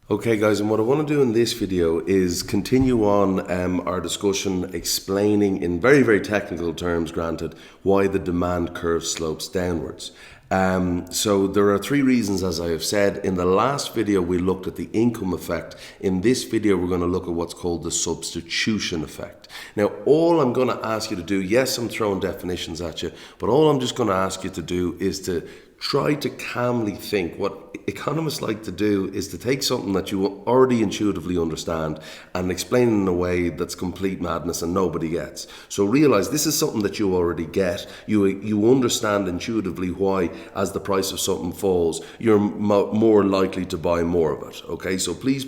Okay guys, and what I want to do in this video is continue on our discussion explaining in very, very technical terms, granted, why the demand curve slopes downwards. So there are three reasons, as I have said. In the last video we looked at the income effect. In this video we're going to look at what's called the substitution effect. Now all I'm going to ask you to do, yes, I'm throwing definitions at you, but all I'm just going to ask you to do is to try to calmly think. What economists like to do is to take something that you already intuitively understand and explain it in a way that's complete madness and nobody gets. So realize this is something that you already get. You understand intuitively why, as the price of something falls, you're more likely to buy more of it. Okay, so please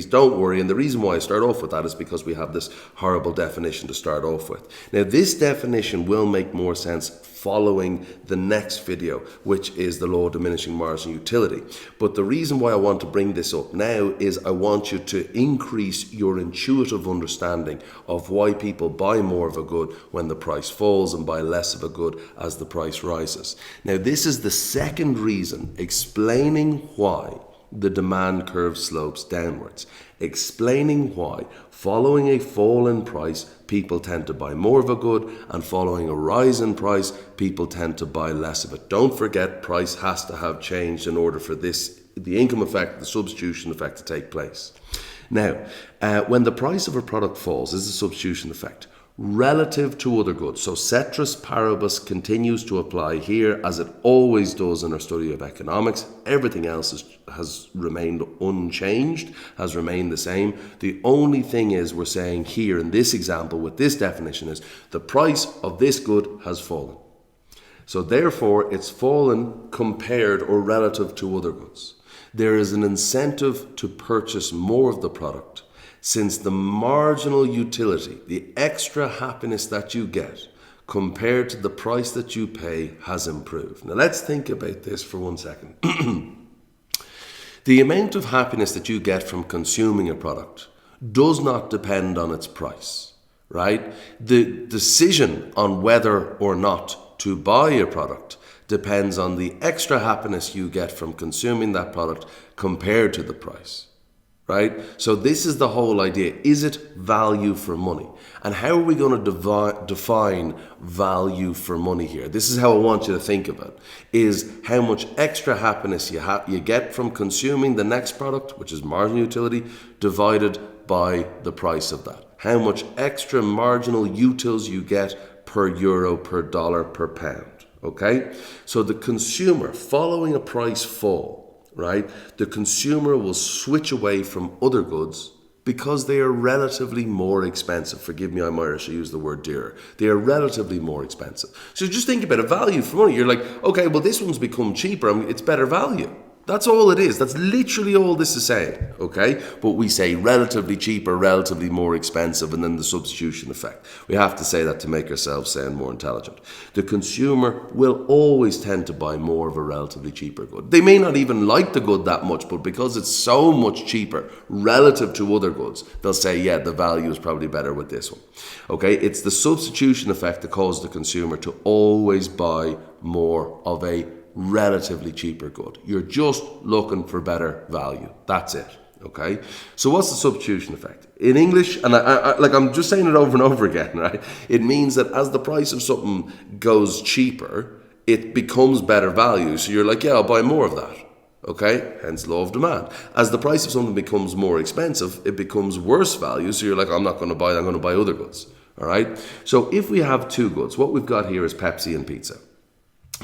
don't worry. And the reason why I start off with that is because we have this horrible definition to start off with. Now this definition will make more sense following the next video, which is the law of diminishing marginal utility. But the reason why I want to bring this up now is I want you to increase your intuitive understanding of why people buy more of a good when the price falls and buy less of a good as the price rises. Now this is the second reason explaining why the demand curve slopes downwards, explaining why following a fall in price people tend to buy more of a good, and following a rise in price people tend to buy less of it. Don't forget, price has to have changed in order for this, the income effect, the substitution effect, to take place. Now when the price of a product falls, is the substitution effect relative to other goods. So ceteris paribus continues to apply here, as it always does in our study of economics. Everything else has remained unchanged, has remained the same. The only thing is, we're saying here in this example with this definition, is the price of this good has fallen. So therefore it's fallen compared or relative to other goods. There is an incentive to purchase more of the product, since the marginal utility, the extra happiness that you get compared to the price that you pay, has improved. Now let's think about this for 1 second. The amount of happiness that you get from consuming a product does not depend on its price, right? The decision on whether or not to buy a product depends on the extra happiness you get from consuming that product compared to the price. Right? So this is the whole idea. Is it value for money? And how are we going to define value for money here? This is how I want you to think of it, is how much extra happiness you get from consuming the next product, which is marginal utility, divided by the price of that. How much extra marginal utils you get per euro, per dollar, per pound. Okay? So the consumer, following a price fall, right, the consumer will switch away from other goods because they are relatively more expensive. Forgive me, I'm Irish, I use the word dearer. They are relatively more expensive. So just think about a value for money. You're like, okay, well this one's become cheaper, it's better value. That's all it is. That's literally all this is saying, okay? But we say relatively cheaper, relatively more expensive, and then the substitution effect. We have to say that to make ourselves sound more intelligent. The consumer will always tend to buy more of a relatively cheaper good. They may not even like the good that much, but because it's so much cheaper relative to other goods, they'll say, yeah, the value is probably better with this one. Okay? It's the substitution effect that causes the consumer to always buy more of a relatively cheaper good. You're just looking for better value. That's it. Okay. So what's the substitution effect in English? And I'm just saying it over and over again, right? It means that as the price of something goes cheaper, it becomes better value. So you're like, yeah, I'll buy more of that. Okay, hence law of demand. As the price of something becomes more expensive, it becomes worse value. So you're like, I'm not going to buy that, I'm going to buy other goods. All right. So if we have two goods, what we've got here is Pepsi and pizza.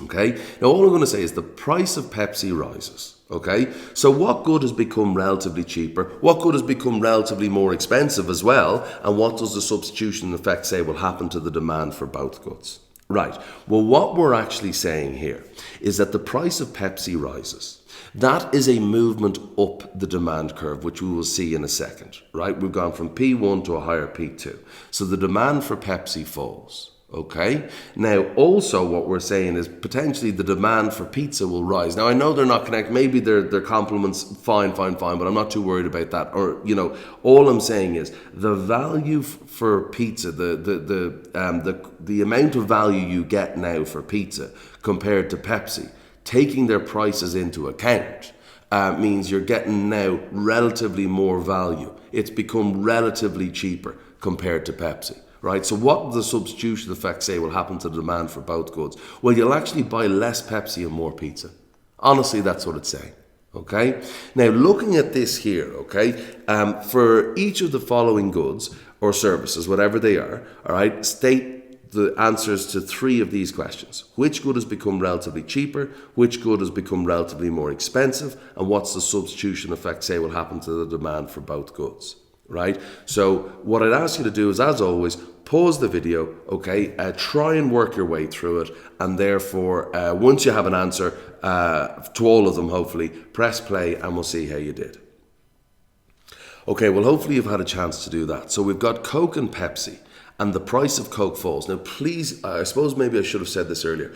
Okay, now all I'm going to say is the price of Pepsi rises. Okay, so what good has become relatively cheaper? What good has become relatively more expensive as well? And what does the substitution effect say will happen to the demand for both goods? Right, well what we're actually saying here is that the price of Pepsi rises. That is a movement up the demand curve, which we will see in a second. Right, we've gone from P1 to a higher P2. So the demand for Pepsi falls. Okay, now also what we're saying is potentially the demand for pizza will rise. Now I know they're not connected, maybe they're complements, fine, but I'm not too worried about that. Or, you know, all I'm saying is the value for pizza, the amount of value you get now for pizza compared to Pepsi, taking their prices into account, means you're getting now relatively more value. It's become relatively cheaper compared to Pepsi, right? So what does the substitution effect say will happen to the demand for both goods? Well, you'll actually buy less Pepsi and more pizza. Honestly, that's what it's saying. Okay. Now, looking at this here, okay, for each of the following goods or services, whatever they are, all right, state the answers to 3 of these questions. Which good has become relatively cheaper? Which good has become relatively more expensive? And what's the substitution effect say will happen to the demand for both goods? Right? So what I'd ask you to do is, as always, pause the video, okay, try and work your way through it, and therefore, once you have an answer to all of them, hopefully, press play and we'll see how you did. Okay, well, hopefully you've had a chance to do that. So we've got Coke and Pepsi, and the price of Coke falls. Now, please, I suppose maybe I should have said this earlier.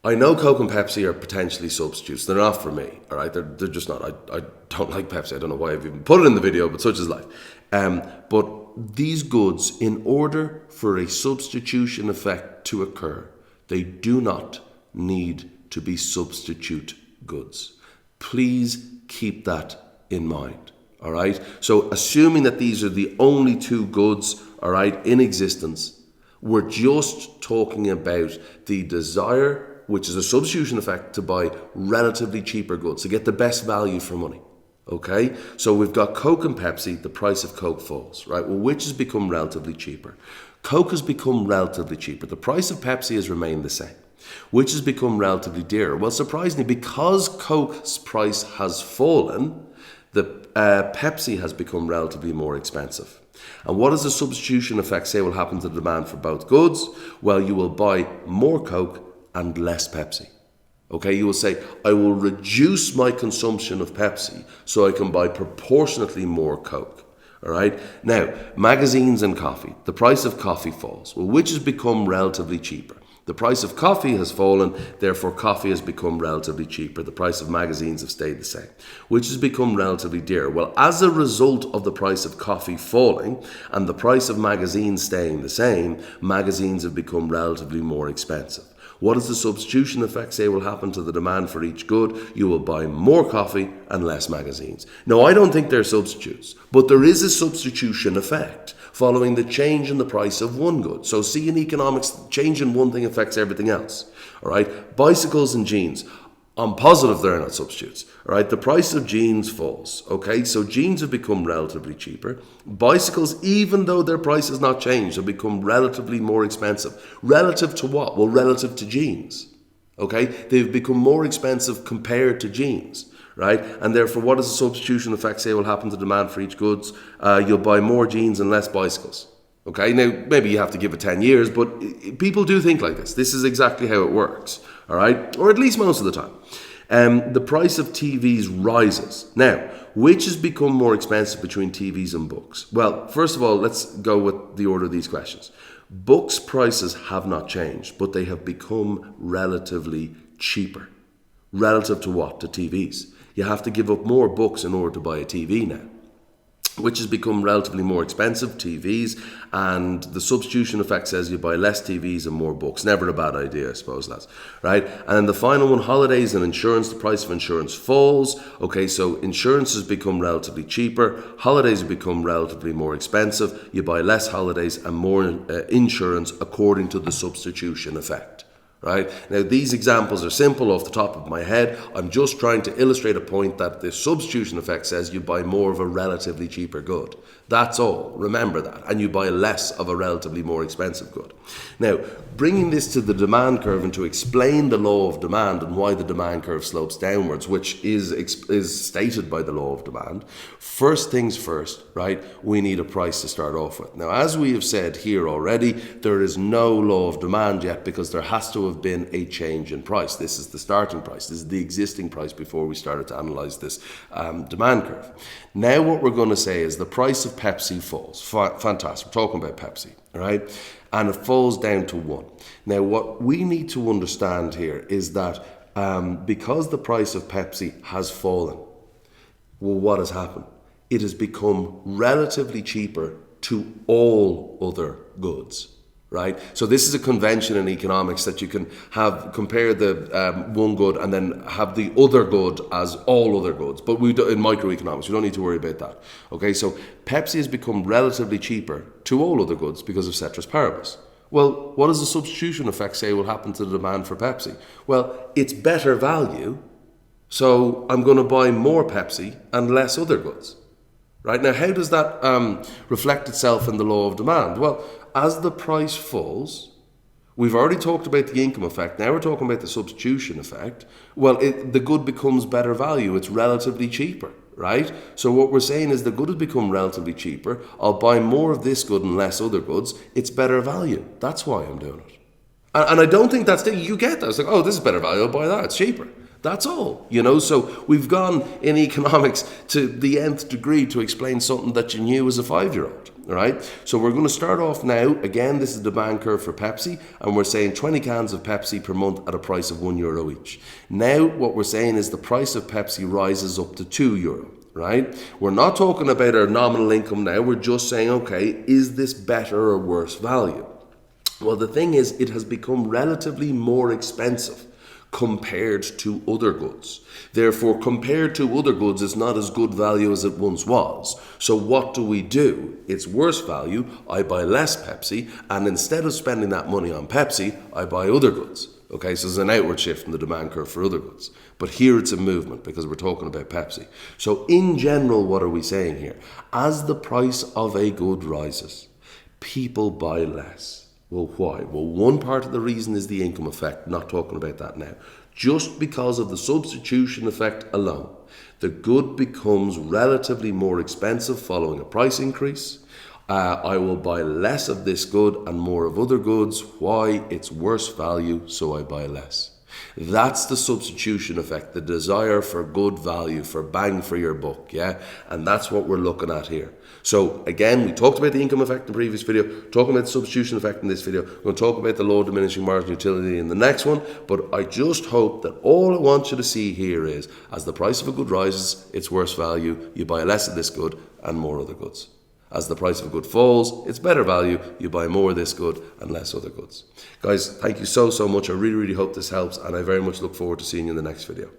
I know Coke and Pepsi are potentially substitutes. They're not for me, all right? They're just not. I don't like Pepsi. I don't know why I've even put it in the video, but such is life. But these goods, in order for a substitution effect to occur, they do not need to be substitute goods. Please keep that in mind, all right? So assuming that these are the only 2 goods, all right, in existence, we're just talking about the desire, which is a substitution effect, to buy relatively cheaper goods, to get the best value for money. Okay, so we've got Coke and Pepsi, the price of Coke falls, right? Well, which has become relatively cheaper? Coke has become relatively cheaper. The price of Pepsi has remained the same. Which has become relatively dearer? Well, surprisingly, because Coke's price has fallen, the Pepsi has become relatively more expensive. And what does the substitution effect say will happen to the demand for both goods? Well, you will buy more Coke and less Pepsi. Okay, you will say, I will reduce my consumption of Pepsi so I can buy proportionately more Coke. All right. Now, magazines and coffee. The price of coffee falls. Well, which has become relatively cheaper? The price of coffee has fallen, therefore coffee has become relatively cheaper. The price of magazines have stayed the same. Which has become relatively dear? Well, as a result of the price of coffee falling and the price of magazines staying the same, magazines have become relatively more expensive. What does the substitution effect say will happen to the demand for each good? You will buy more coffee and less magazines. Now, I don't think they're substitutes, but there is a substitution effect following the change in the price of one good. So see, in economics, change in one thing affects everything else. All right, bicycles and jeans. I'm positive they're not substitutes. All right, the price of jeans falls. Okay, so jeans have become relatively cheaper. Bicycles, even though their price has not changed, have become relatively more expensive. Relative to what? Well, relative to jeans. Okay, they've become more expensive compared to jeans. Right, and therefore, what does the substitution effect say will happen to demand for each goods? You'll buy more jeans and less bicycles. Okay, now maybe you have to give it 10 years, but people do think like this. This is exactly how it works. All right, or at least most of the time. The price of TVs rises. Now, which has become more expensive between TVs and books? Well, first of all, let's go with the order of these questions. Books prices have not changed, but they have become relatively cheaper. Relative to what? To TVs. You have to give up more books in order to buy a TV now. Which has become relatively more expensive, TVs, and the substitution effect says you buy less TVs and more books. Never a bad idea, I suppose, lads. Right? And then the final one, holidays and insurance. The price of insurance falls. Okay, so insurance has become relatively cheaper. Holidays have become relatively more expensive. You buy less holidays and more insurance according to the substitution effect. Right? Now, these examples are simple off the top of my head. I'm just trying to illustrate a point that the substitution effect says you buy more of a relatively cheaper good. That's all. Remember that. And you buy less of a relatively more expensive good. Now, bringing this to the demand curve and to explain the law of demand and why the demand curve slopes downwards, which is stated by the law of demand, first things first, right, we need a price to start off with. Now, as we have said here already, there is no law of demand yet because there has to have been a change in price. This is the starting price. This is the existing price before we started to analyze this demand curve. Now what we're going to say is the price of Pepsi falls. Fantastic. We're talking about Pepsi, right? And it falls down to 1. Now what we need to understand here is that because the price of Pepsi has fallen, well, what has happened? It has become relatively cheaper to all other goods. right? So this is a convention in economics that you can have compare the one good and then have the other good as all other goods. But we do, in microeconomics, we don't need to worry about that. Okay, so Pepsi has become relatively cheaper to all other goods because of ceteris paribus. Well, what does the substitution effect say will happen to the demand for Pepsi? Well, it's better value, so I'm going to buy more Pepsi and less other goods. Right? Now, how does that reflect itself in the law of demand? Well, as the price falls, we've already talked about the income effect. Now we're talking about the substitution effect. Well, the good becomes better value. It's relatively cheaper, right? So what we're saying is the good has become relatively cheaper. I'll buy more of this good and less other goods. It's better value. That's why I'm doing it. And I don't think that's you get that. It's like, oh, this is better value. I'll buy that. It's cheaper. That's all, So we've gone in economics to the nth degree to explain something that you knew as a 5-year-old, right? So we're going to start off now. Again, this is the demand curve for Pepsi, and we're saying 20 cans of Pepsi per month at a price of €1 each. Now, what we're saying is the price of Pepsi rises up to €2, right? We're not talking about our nominal income now. We're just saying, okay, is this better or worse value? Well, the thing is, it has become relatively more expensive compared to other goods. Therefore, compared to other goods, it's not as good value as it once was. So what do? It's worse value. I buy less Pepsi, and instead of spending that money on Pepsi, I buy other goods. Okay, so there's an outward shift in the demand curve for other goods. But here it's a movement because we're talking about Pepsi. So in general, what are we saying here? As the price of a good rises, people buy less. Well, why? Well, one part of the reason is the income effect. Not talking about that now. Just because of the substitution effect alone, the good becomes relatively more expensive following a price increase. I will buy less of this good and more of other goods. Why? It's worse value, so I buy less. That's the substitution effect, the desire for good value, for bang for your buck, yeah? And that's what we're looking at here. So again, we talked about the income effect in the previous video, talking about the substitution effect in this video. We're going to talk about the law of diminishing marginal utility in the next one, but I just hope that all I want you to see here is, as the price of a good rises, it's worse value, you buy less of this good and more other goods. As the price of a good falls, it's better value, you buy more of this good and less other goods. Guys, thank you so much. I really hope this helps, and I very much look forward to seeing you in the next video.